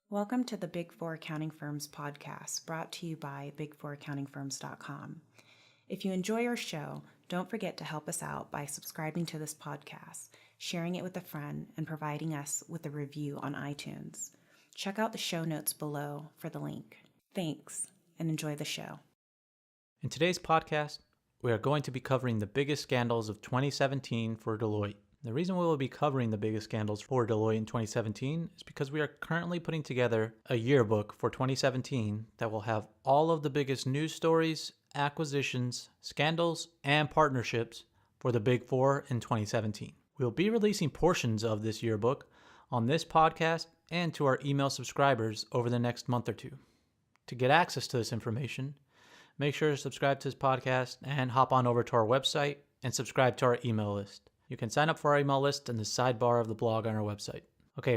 Welcome to the Big Four Accounting Firms podcast, brought to you by big4accountingfirms.com. If you enjoy our show, don't forget to help us out by subscribing to this podcast, sharing it with a friend, and providing us with a review on iTunes. Check out the show notes below for the link. Thanks, and enjoy the show. In today's podcast, we are going to be covering the biggest scandals of 2017 for Deloitte. The reason we will be covering the biggest scandals for Deloitte in 2017 is because we are currently putting together a yearbook for 2017 that will have all of the biggest news stories, acquisitions, scandals, and partnerships for the Big Four in 2017. We'll be releasing portions of this yearbook on this podcast and to our email subscribers over the next month or two. To get access to this information, make sure to subscribe to this podcast and hop on over to our website and subscribe to our email list. You can sign up for our email list in the sidebar of the blog on our website.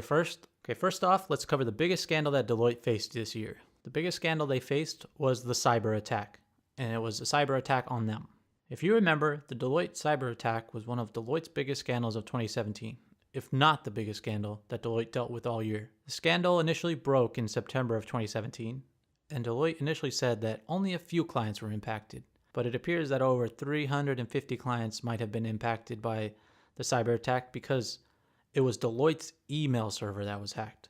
First off, let's cover the biggest scandal that Deloitte faced this year. The biggest scandal they faced was the cyber attack, and it was a cyber attack on them. If you remember, the Deloitte cyber attack was one of Deloitte's biggest scandals of 2017, if not the biggest scandal that Deloitte dealt with all year. The scandal initially broke in September of 2017, and Deloitte initially said that only a few clients were impacted, but it appears that over 350 clients might have been impacted by the cyber attack because it was Deloitte's email server that was hacked.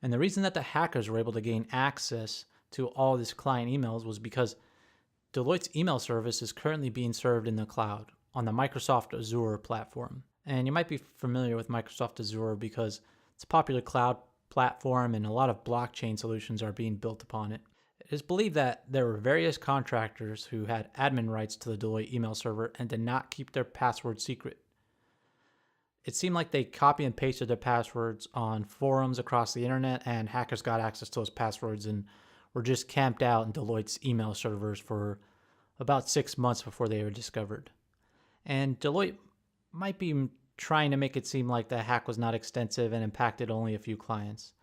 And the reason that the hackers were able to gain access to all these client emails was because Deloitte's email service is currently being served in the cloud on the Microsoft Azure platform. And you might be familiar with Microsoft Azure because it's a popular cloud platform and a lot of blockchain solutions are being built upon it. It is believed that there were various contractors who had admin rights to the Deloitte email server and did not keep their password secret. It seemed like they copy and pasted their passwords on forums across the internet, and hackers got access to those passwords and were just camped out in Deloitte's email servers for about 6 months before they were discovered. And Deloitte might be trying to make it seem like the hack was not extensive and impacted only a few clients.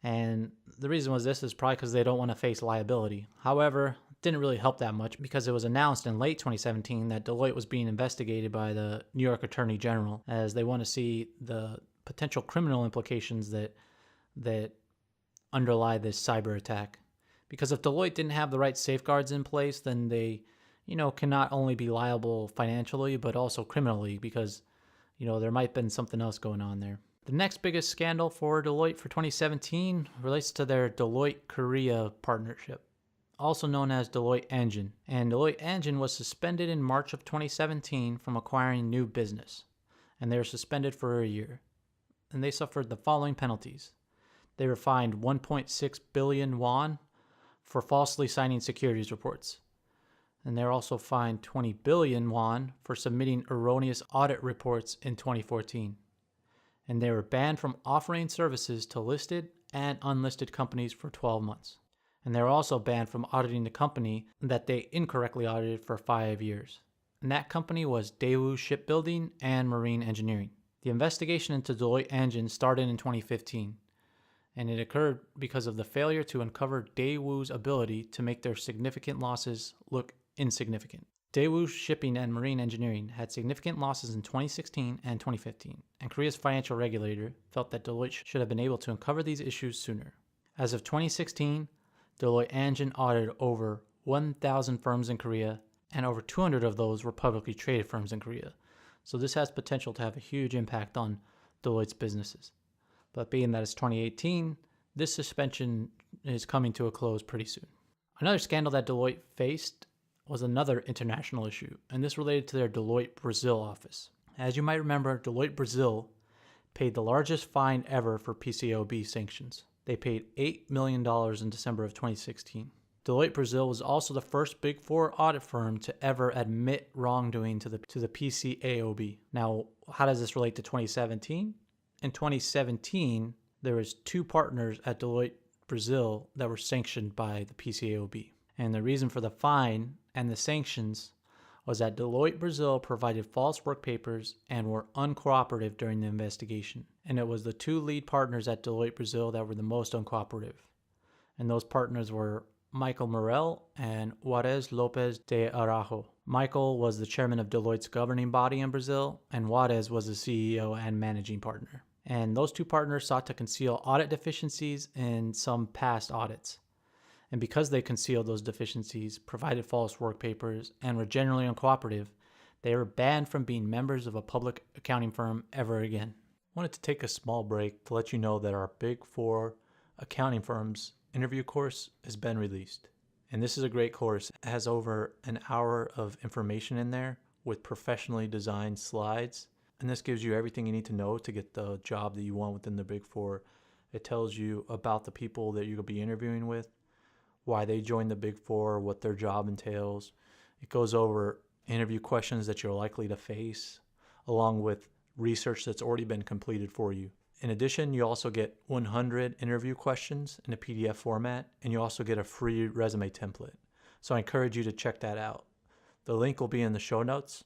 And the reason was this is probably because they don't want to face liability. However, it didn't really help that much because it was announced in late 2017 that Deloitte was being investigated by the New York Attorney General as they want to see the potential criminal implications that underlie this cyber attack. Because if Deloitte didn't have the right safeguards in place, then they, can not only be liable financially, but also criminally because, there might have been something else going on there. The next biggest scandal for Deloitte for 2017 relates to their Deloitte Korea partnership, also known as Deloitte Engine. And Deloitte Engine was suspended in March of 2017 from acquiring new business, and they were suspended for a year. And they suffered the following penalties. They were fined 1.6 billion won for falsely signing securities reports. And they were also fined 20 billion won for submitting erroneous audit reports in 2014. And they were banned from offering services to listed and unlisted companies for 12 months. And they were also banned from auditing the company that they incorrectly audited for 5 years. And that company was Daewoo Shipbuilding and Marine Engineering. The investigation into Deloitte Engine started in 2015, and it occurred because of the failure to uncover Daewoo's ability to make their significant losses look insignificant. Daewoo Shipping and Marine Engineering had significant losses in 2016 and 2015, and Korea's financial regulator felt that Deloitte should have been able to uncover these issues sooner. As of 2016, Deloitte Engine audited over 1,000 firms in Korea, and over 200 of those were publicly traded firms in Korea. So this has potential to have a huge impact on Deloitte's businesses. But being that it's 2018, this suspension is coming to a close pretty soon. Another scandal that Deloitte faced was another international issue, and this related to their Deloitte Brazil office. As you might remember, Deloitte Brazil paid the largest fine ever for PCAOB sanctions. They paid $8 million in December of 2016. Deloitte Brazil was also the first Big Four audit firm to ever admit wrongdoing to the PCAOB. Now, how does this relate to 2017? In 2017, there was 2 partners at Deloitte Brazil that were sanctioned by the PCAOB. And the reason for the fine and the sanctions was that Deloitte Brazil provided false work papers and were uncooperative during the investigation. And it was the 2 lead partners at Deloitte Brazil that were the most uncooperative. And those partners were Michael Morel and Juarez Lopez de Araujo. Michael was the chairman of Deloitte's governing body in Brazil, and Juarez was the CEO and managing partner. And those two partners sought to conceal audit deficiencies in some past audits. And because they concealed those deficiencies, provided false work papers, and were generally uncooperative, they were banned from being members of a public accounting firm ever again. I wanted to take a small break to let you know that our Big Four accounting firms interview course has been released. And this is a great course. It has over an hour of information in there with professionally designed slides. And this gives you everything you need to know to get the job that you want within the Big Four. It tells you about the people that you'll be interviewing with, why they joined the Big Four, what their job entails. It goes over interview questions that you're likely to face, along with research that's already been completed for you. In addition, you also get 100 interview questions in a PDF format, and you also get a free resume template. So I encourage you to check that out. The link will be in the show notes.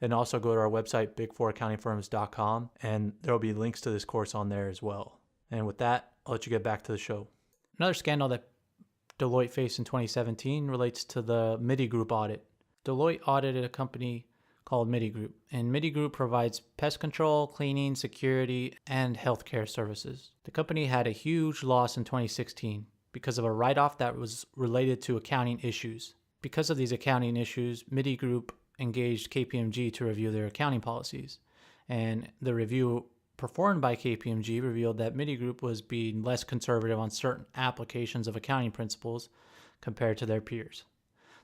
And also go to our website, big4accountingfirms.com, and there will be links to this course on there as well. And with that, I'll let you get back to the show. Another scandal that Deloitte faced in 2017 relates to the Mitie Group audit. Deloitte audited a company called Mitie Group, and Mitie Group provides pest control, cleaning, security, and healthcare services. The company had a huge loss in 2016 because of a write-off that was related to accounting issues. Because of these accounting issues, Mitie Group engaged KPMG to review their accounting policies. And the review performed by KPMG revealed that Mitie Group was being less conservative on certain applications of accounting principles compared to their peers.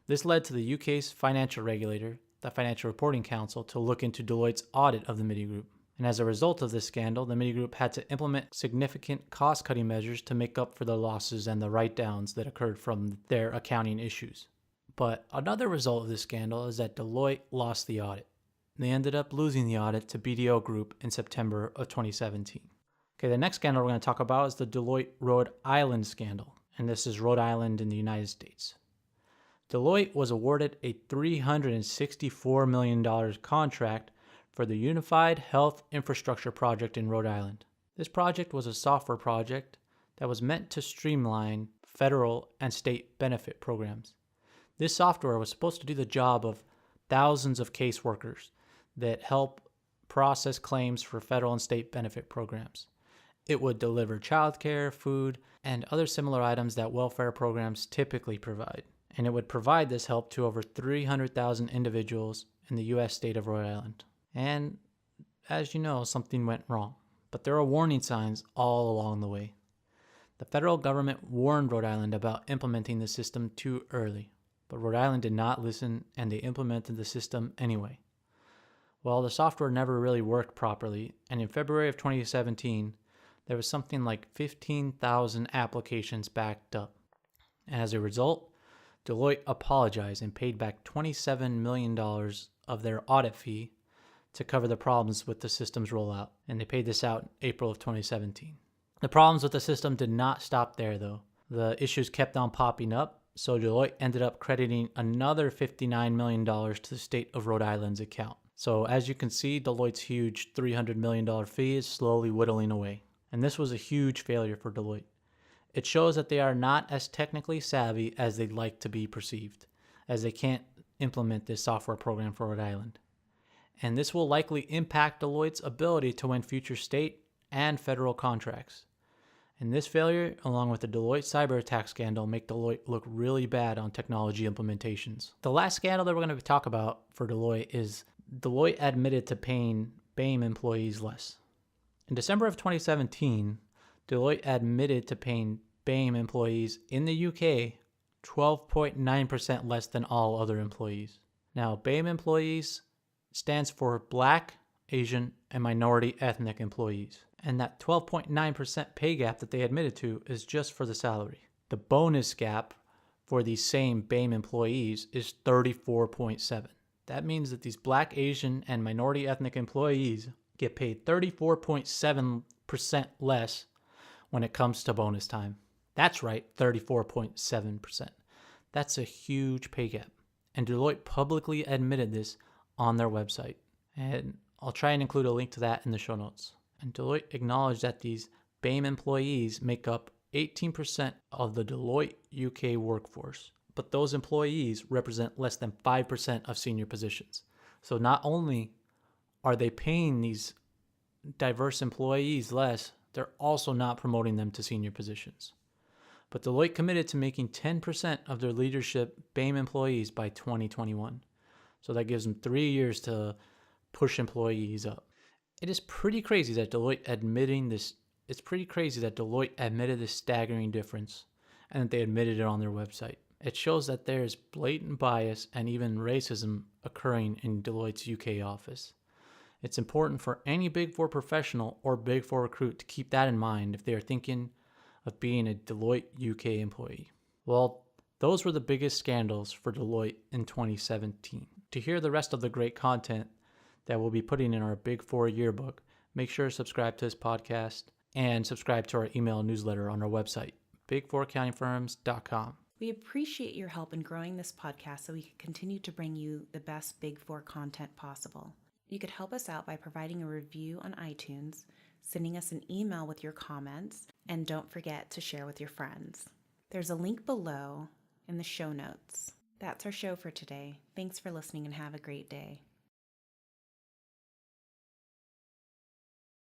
This led to the UK's financial regulator, the Financial Reporting Council, to look into Deloitte's audit of the Mitie Group. And as a result of this scandal, the Mitie Group had to implement significant cost-cutting measures to make up for the losses and the write-downs that occurred from their accounting issues. But another result of this scandal is that Deloitte lost the audit. They ended up losing the audit to BDO Group in September of 2017. Okay, the next scandal we're going to talk about is the Deloitte Rhode Island scandal, and this is Rhode Island in the United States. Deloitte was awarded a $364 million contract for the Unified Health Infrastructure Project in Rhode Island. This project was a software project that was meant to streamline federal and state benefit programs. This software was supposed to do the job of thousands of caseworkers that help process claims for federal and state benefit programs. It would deliver childcare, food, and other similar items that welfare programs typically provide. And it would provide this help to over 300,000 individuals in the U.S. state of Rhode Island. And as you know, something went wrong. But there are warning signs all along the way. The federal government warned Rhode Island about implementing the system too early. But Rhode Island did not listen, and they implemented the system anyway. Well, the software never really worked properly, and in February of 2017, there was something like 15,000 applications backed up. And as a result, Deloitte apologized and paid back $27 million of their audit fee to cover the problems with the system's rollout, and they paid this out in April of 2017. The problems with the system did not stop there, though. The issues kept on popping up, so Deloitte ended up crediting another $59 million to the state of Rhode Island's account. So as you can see, Deloitte's huge $300 million fee is slowly whittling away. And this was a huge failure for Deloitte. It shows that they are not as technically savvy as they'd like to be perceived, as they can't implement this software program for Rhode Island. And this will likely impact Deloitte's ability to win future state and federal contracts. And this failure, along with the Deloitte cyber attack scandal, make Deloitte look really bad on technology implementations. The last scandal that we're going to talk about for Deloitte is Deloitte admitted to paying BAME employees less. In December of 2017, Deloitte admitted to paying BAME employees in the UK 12.9% less than all other employees. Now, BAME employees stands for Black, Asian, and minority ethnic employees. And that 12.9% pay gap that they admitted to is just for the salary. The bonus gap for these same BAME employees is 34.7. That means that these Black, Asian, and minority ethnic employees get paid 34.7% less when it comes to bonus time. That's right, 34.7%. That's a huge pay gap. And Deloitte publicly admitted this on their website. And I'll try and include a link to that in the show notes. And Deloitte acknowledged that these BAME employees make up 18% of the Deloitte UK workforce, but those employees represent less than 5% of senior positions. So not only are they paying these diverse employees less, they're also not promoting them to senior positions. But Deloitte committed to making 10% of their leadership BAME employees by 2021. So that gives them 3 years to push employees up. It is pretty crazy that Deloitte admitted this staggering difference and that they admitted it on their website. It shows that there is blatant bias and even racism occurring in Deloitte's UK office. It's important for any Big Four professional or Big Four recruit to keep that in mind if they are thinking of being a Deloitte UK employee. Well, those were the biggest scandals for Deloitte in 2017. To hear the rest of the great content that we'll be putting in our Big Four yearbook, make sure to subscribe to this podcast and subscribe to our email newsletter on our website, big4accountingfirms.com. We appreciate your help in growing this podcast so we can continue to bring you the best Big Four content possible. You could help us out by providing a review on iTunes, sending us an email with your comments, and don't forget to share with your friends. There's a link below in the show notes. That's our show for today. Thanks for listening and have a great day.